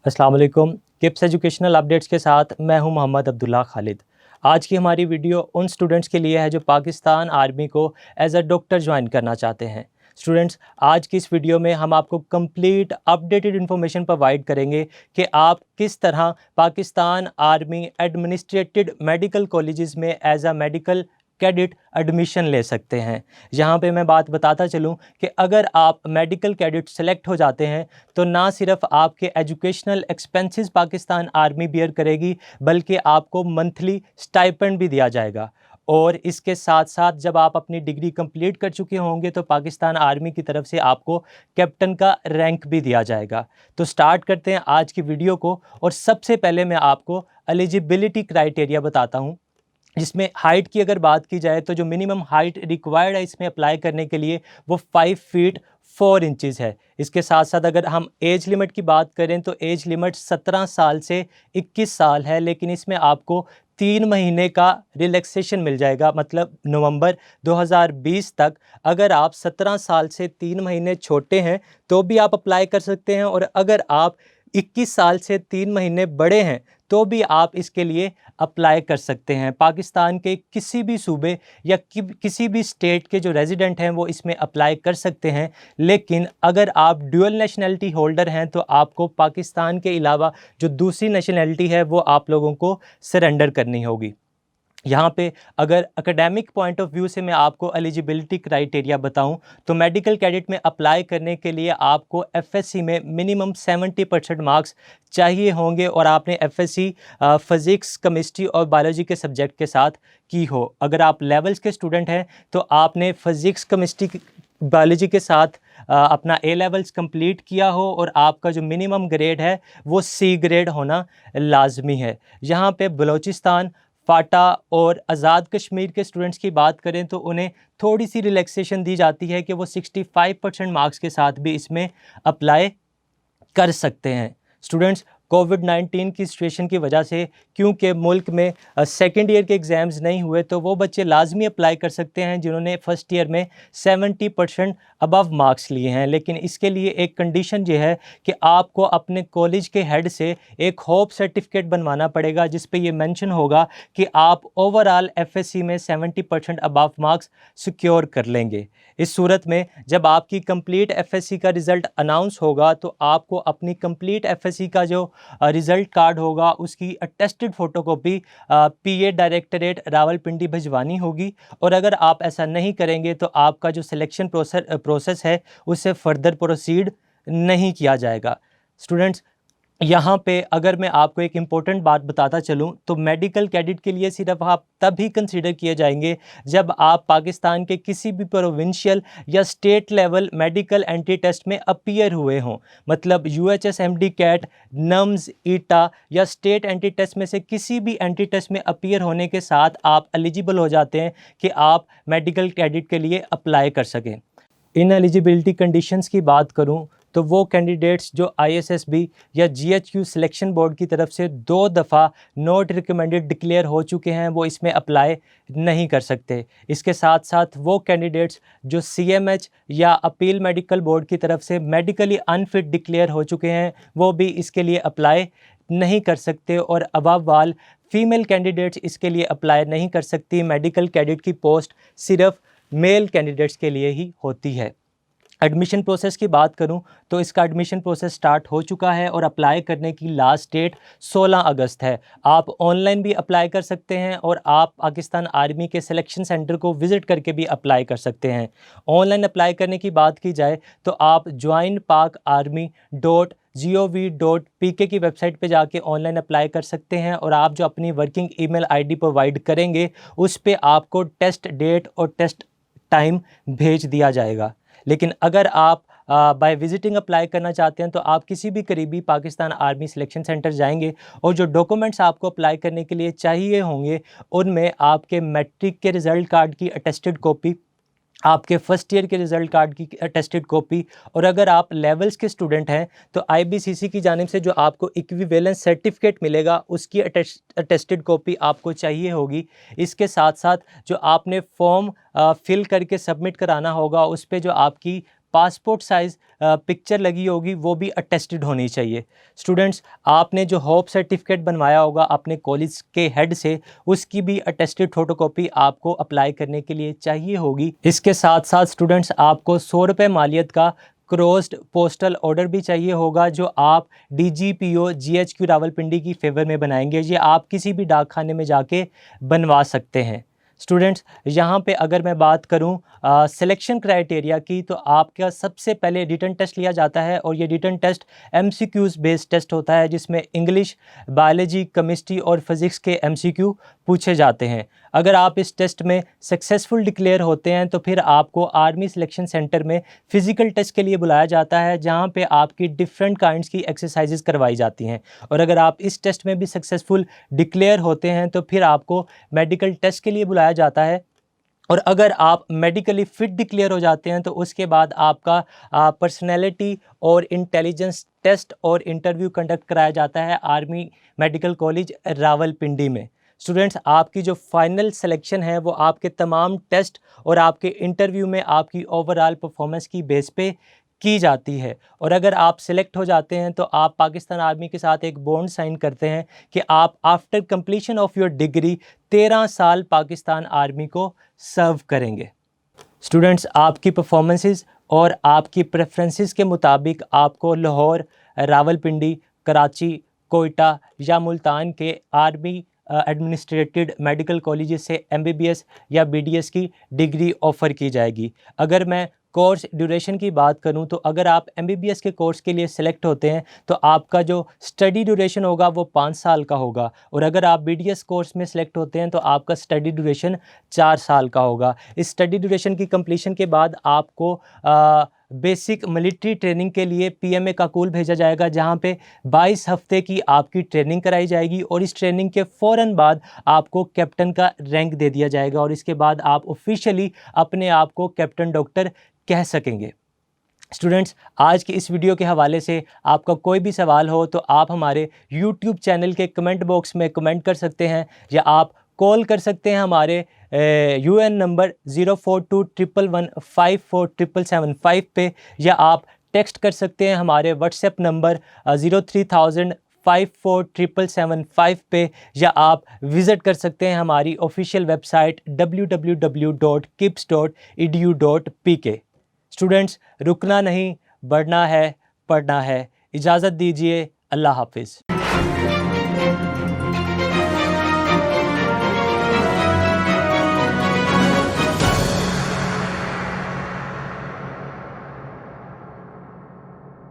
अस्सलाम वालेकुम। Kips educational updates के साथ मैं हूं मोहम्मद अब्दुल्ला खालिद। आज की हमारी वीडियो उन स्टूडेंट्स के लिए है जो पाकिस्तान आर्मी को एज अ डॉक्टर ज्वाइन करना चाहते हैं। स्टूडेंट्स, आज की इस वीडियो में हम आपको कंप्लीट अपडेटेड इन्फॉर्मेशन प्रोवाइड करेंगे कि आप किस तरह Pakistan army administered medical colleges में as a medical cadet admission ले सकते हैं। यहाँ पे मैं बात बताता चलूँ कि अगर आप मेडिकल कैडेट सेलेक्ट हो जाते हैं तो ना सिर्फ आपके educational expenses Pakistan army bear करेगी, बल्कि आपको मंथली स्टाइपेंड भी दिया जाएगा। और इसके साथ साथ जब आप अपनी डिग्री कंप्लीट कर चुके होंगे तो पाकिस्तान आर्मी की तरफ से आपको कैप्टन का रैंक भी दिया जाएगा। तो स्टार्ट करते हैं आज की वीडियो को। और सबसे पहले मैं आपको एलिजिबिलिटी क्राइटेरिया बताता हूँ, जिसमें हाइट की अगर बात की जाए तो जो मिनिमम हाइट रिक्वायर्ड है इसमें अप्लाई करने के लिए वो 5 फीट 4 इंचज़ है। इसके साथ साथ अगर हम एज लिमिट की बात करें तो एज लिमिट 17 साल से 21 साल है, लेकिन इसमें आपको 3 महीने का रिलैक्सेशन मिल जाएगा। मतलब नवंबर 2020 तक अगर आप 17 साल से 3 महीने छोटे हैं तो भी आप अप्लाई कर सकते हैं, और अगर आप 21 साल से 3 महीने बड़े हैं तो भी आप इसके लिए अप्लाई कर सकते हैं। पाकिस्तान के किसी भी सूबे या किसी भी स्टेट के जो रेजिडेंट हैं वो इसमें अप्लाई कर सकते हैं, लेकिन अगर आप ड्यूअल नेशनैलिटी होल्डर हैं तो आपको पाकिस्तान के अलावा जो दूसरी नेशनैलिटी है वो आप लोगों को सरेंडर करनी होगी। यहाँ पे अगर एकेडमिक पॉइंट ऑफ व्यू से मैं आपको एलिजिबिलिटी क्राइटेरिया बताऊं तो मेडिकल कैडेट में अप्लाई करने के लिए आपको एफएससी में मिनिमम 70% मार्क्स चाहिए होंगे, और आपने एफएससी फिज़िक्स, केमिस्ट्री और बायोलॉजी के सब्जेक्ट के साथ की हो। अगर आप लेवल्स के स्टूडेंट हैं तो आपने फिज़िक्स, केमिस्ट्री, बायोलॉजी के साथ अपना ए लेवल्स कंप्लीट किया हो, और आपका जो मिनिमम ग्रेड है वो सी ग्रेड होना लाजमी है। यहाँ पे बलूचिस्तान, फाटा और आज़ाद कश्मीर के स्टूडेंट्स की बात करें तो उन्हें थोड़ी सी रिलैक्सेशन दी जाती है कि वो 65% मार्क्स के साथ भी इसमें अप्लाई कर सकते हैं। स्टूडेंट्स, कोविड-19 की सिचुएशन की वजह से क्योंकि मुल्क में सेकंड ईयर के एग्ज़ाम्स नहीं हुए तो वो बच्चे लाजमी अप्लाई कर सकते हैं जिन्होंने फ़र्स्ट ईयर में 70% अबव मार्क्स लिए हैं। लेकिन इसके लिए एक कंडीशन ये है कि आपको अपने कॉलेज के हेड से एक होप सर्टिफिकेट बनवाना पड़ेगा, जिस पे ये मेंशन होगा कि आप ओवरऑल एफएससी में 70% अबव मार्क्स सिक्योर कर लेंगे। इस सूरत में जब आपकी कंप्लीट एफएससी का रिज़ल्ट अनाउंस होगा तो आपको अपनी कंप्लीट एफएससी का जो रिज़ल्ट कार्ड होगा उसकी अटेस्टेड फ़ोटोकॉपी पीए डायरेक्टरेट रावलपिंडी भिजवानी होगी। और अगर आप ऐसा नहीं करेंगे तो आपका जो सिलेक्शन प्रोसेस है उससे फर्दर प्रोसीड नहीं किया जाएगा। स्टूडेंट्स, यहाँ पे अगर मैं आपको एक इम्पॉर्टेंट बात बताता चलूँ तो मेडिकल कैडेट के लिए सिर्फ आप तभी कंसीडर किए जाएंगे जब आप पाकिस्तान के किसी भी प्रोविंशियल या state level medical entry test में अपीयर हुए हों। मतलब यूएचएसएमडी कैट, नम्स, ईटा या स्टेट एंट्री टेस्ट में से किसी भी एंट्री टेस्ट में अपीयर होने के साथ आप एलिजिबल हो जाते हैं कि आप मेडिकल कैडेट के लिए अप्लाई कर सकें। इन एलिजिबिलिटी कंडीशंस की बात करूं तो वो कैंडिडेट्स जो आईएसएसबी या जीएचक्यू सिलेक्शन बोर्ड की तरफ से 2 दफ़ा नॉट रिकमेंडेड डिक्लेयर हो चुके हैं वो इसमें अप्लाई नहीं कर सकते। इसके साथ साथ वो कैंडिडेट्स जो सीएमएच या अपील मेडिकल बोर्ड की तरफ से मेडिकली अनफिट डिक्लेयर हो चुके हैं वो भी इसके लिए अप्लाई नहीं कर सकते। और अबव वाल फीमेल कैंडिडेट्स इसके लिए अप्लाई नहीं कर सकती। मेडिकल कैडेट की पोस्ट सिर्फ मेल कैंडिडेट्स के लिए ही होती है। एडमिशन प्रोसेस की बात करूं तो इसका एडमिशन प्रोसेस स्टार्ट हो चुका है और अप्लाई करने की लास्ट डेट 16 अगस्त है। आप ऑनलाइन भी अप्लाई कर सकते हैं और आप पाकिस्तान आर्मी के सिलेक्शन सेंटर को विज़िट करके भी अप्लाई कर सकते हैं। ऑनलाइन अप्लाई करने की बात की जाए तो आप joinpakarmy.gov.pk की वेबसाइट पे जाके ऑनलाइन अप्लाई कर सकते हैं, और आप जो अपनी वर्किंग ईमेल आईडी प्रोवाइड करेंगे उस पे आपको टेस्ट डेट और टेस्ट टाइम भेज दिया जाएगा। लेकिन अगर आप बाय विजिटिंग अप्लाई करना चाहते हैं तो आप किसी भी करीबी पाकिस्तान आर्मी सिलेक्शन सेंटर जाएंगे, और जो डॉक्यूमेंट्स आपको अप्लाई करने के लिए चाहिए होंगे उनमें आपके मैट्रिक के रिज़ल्ट कार्ड की अटेस्टेड कॉपी, आपके फर्स्ट ईयर के रिज़ल्ट कार्ड की अटेस्टेड कॉपी, और अगर आप लेवल्स के स्टूडेंट हैं तो आईबीसीसी की जानिब से जो आपको इक्विवेलेंस सर्टिफिकेट मिलेगा उसकी अटेस्टेड कॉपी आपको चाहिए होगी। इसके साथ साथ जो आपने फॉर्म फिल करके सबमिट कराना होगा उस पे जो आपकी पासपोर्ट साइज़ पिक्चर लगी होगी वो भी अटेस्टेड होनी चाहिए। स्टूडेंट्स, आपने जो होप सर्टिफिकेट बनवाया होगा अपने कॉलेज के हेड से, उसकी भी अटेस्टेड फ़ोटोकॉपी आपको अप्लाई करने के लिए चाहिए होगी। इसके साथ साथ स्टूडेंट्स, आपको 100 रुपये मालियत का क्रॉस्ड पोस्टल ऑर्डर भी चाहिए होगा, जो आप DGPO GHQ रावलपिंडी की फेवर में बनाएंगे। ये आप किसी भी डाक खाने में जाके बनवा सकते हैं। स्टूडेंट्स, यहाँ पे अगर मैं बात करूँ सिलेक्शन क्राइटेरिया की, तो आपका सबसे पहले रिटन टेस्ट लिया जाता है और ये written test MCQs based test होता है, जिसमें इंग्लिश, बायोलॉजी, केमिस्ट्री और फिज़िक्स के MCQ पूछे जाते हैं। अगर आप इस टेस्ट में सक्सेसफुल डिक्लेयर होते हैं तो फिर आपको आर्मी सिलेक्शन सेंटर में फ़िज़िकल टेस्ट के लिए बुलाया जाता है, जहाँ पे आपकी डिफरेंट काइंड्स की एक्सरसाइजेज करवाई जाती हैं। और अगर आप इस टेस्ट में भी सक्सेसफुल डिक्लेयर होते हैं तो फिर आपको मेडिकल टेस्ट के लिए बुलाया जाता है। और अगर आप मेडिकली फ़िट डिक्लेयर हो जाते हैं तो उसके बाद आपका पर्सनैलिटी और इंटेलिजेंस टेस्ट और इंटरव्यू कंडक्ट कराया जाता है आर्मी मेडिकल कॉलेज रावलपिंडी में। स्टूडेंट्स, आपकी जो फाइनल सिलेक्शन है वो आपके तमाम टेस्ट और आपके इंटरव्यू में आपकी ओवरऑल परफॉर्मेंस की बेस पे की जाती है। और अगर आप सिलेक्ट हो जाते हैं तो आप पाकिस्तान आर्मी के साथ एक बॉन्ड साइन करते हैं कि आप after completion of your degree 13 साल पाकिस्तान आर्मी को सर्व करेंगे। स्टूडेंट्स, आपकी परफॉर्मेंसेस और आपकी प्रेफरेंसेस के मुताबिक आपको लाहौर, रावलपिंडी, कराची, कोयटा या मुल्तान के आर्मी एडमिनिस्ट्रेटेड मेडिकल कॉलेजेस से MBBS या BDS की डिग्री ऑफ़र की जाएगी। अगर मैं कोर्स ड्यूरेशन की बात करूं तो अगर आप MBBS के कोर्स के लिए सिलेक्ट होते हैं तो आपका जो स्टडी ड्यूरेशन होगा वो 5 साल का होगा, और अगर आप BDS कोर्स में सिलेक्ट होते हैं तो आपका स्टडी ड्यूरेशन 4 साल का होगा। इस स्टडी ड्यूरेशन की कंप्लीशन के बाद आपको बेसिक मिलिट्री ट्रेनिंग के लिए PMA काकुल भेजा जाएगा, जहां पे 22 हफ्ते की आपकी ट्रेनिंग कराई जाएगी और इस ट्रेनिंग के फ़ौरन बाद आपको कैप्टन का रैंक दे दिया जाएगा और इसके बाद आप ऑफिशियली अपने आप को कैप्टन डॉक्टर कह सकेंगे। स्टूडेंट्स, आज की इस वीडियो के हवाले से आपका कोई भी सवाल हो तो आप हमारे YouTube चैनल के कमेंट बॉक्स में कमेंट कर सकते हैं, या आप कॉल कर सकते हैं हमारे UN नंबर 042111547775 पे, या आप टेक्स्ट कर सकते हैं हमारे WhatsApp नंबर 03,0547775 पे, या आप विज़िट कर सकते हैं हमारी ऑफिशियल वेबसाइट www.kips.edu.pk। स्टूडेंट्स, रुकना नहीं, बढ़ना है, पढ़ना है। इजाज़त दीजिए, अल्लाह हाफिज़।